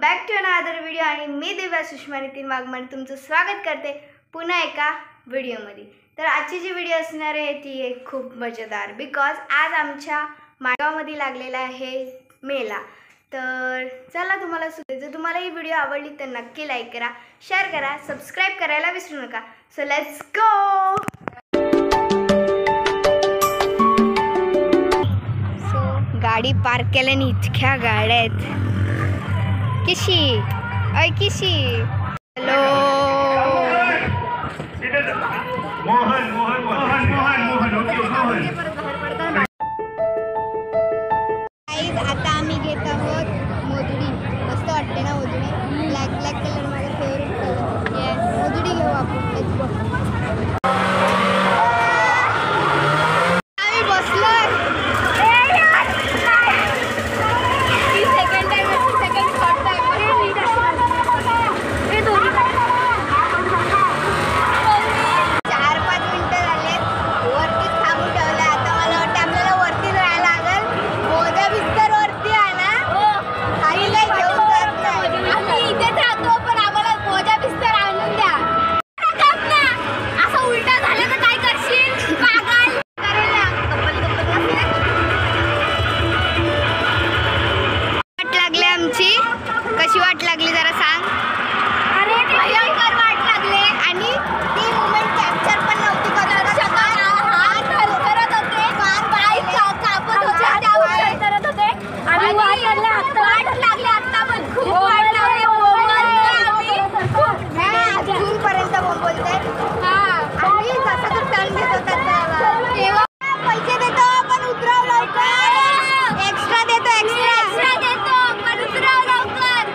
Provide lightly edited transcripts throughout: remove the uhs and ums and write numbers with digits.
Back to another video आणि मी दिव्या सुषमा नितीन वाघमारे तुमचं स्वागत करते पुन्हा एका व्हिडिओमध्ये। तर आजची जी व्हिडिओ असणार आहे ती एक खूप मजेदार बिकॉज आज आमच्या माळगावमध्ये लागलेला आहे मेला। तर चला तुम्हाला जर तुम्हाला ही व्हिडिओ आवडली तर नक्की लाईक करा, शेअर करा, सबस्क्राईब करायला विसरू नका। So let's go. गाडी पार्क केल्याने इतक्या गाड्या आहेत। किशी अय किशी हॅलो मोहन मोहन मोहन मोहन मोहन ओके मोहन। आता आम्ही घेत आहोत मोदडी। मस्त वाटते ना मोदडी? ब्लॅक ब्लॅक कलर माझा फेवरेट कलर। येस मोदडी घेऊ आपण। Let's go. आम्ही बसलोय। कशी वाट लागली जरा सांग? अरे भयंकर वाट लागले आणि ती मोमेंट कॅप्चर पण नव्हती करत। हात हलत होते, पाय कापत होते आणि वाट लागले आता पण खूप वाट लागली। जून पर्यंत बोलते आणि जसं तू टर्न घेत होता तेव्हा पैसे देतो पण उतरव लवकर। एक्स्ट्रा देतो एक्स्ट्रा देतो पण उतरव लवकर।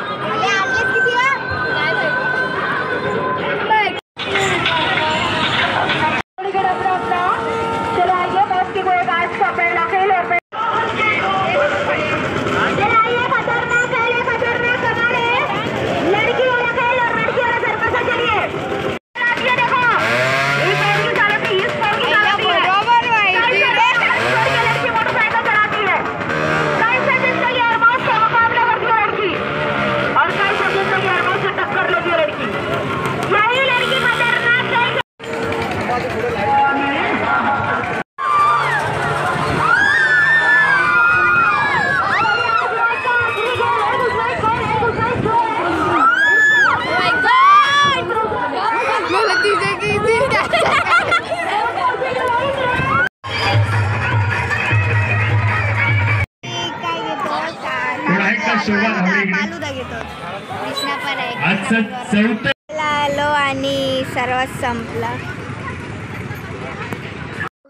आलो आणि सर्वात संपला।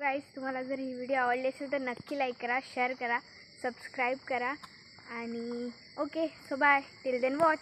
गाईस तुम्हाला जर ही व्हिडिओ आवडली असेल तर नक्की लाईक करा, शेअर करा, सबस्क्राईब करा आणि okay so bye till then watch.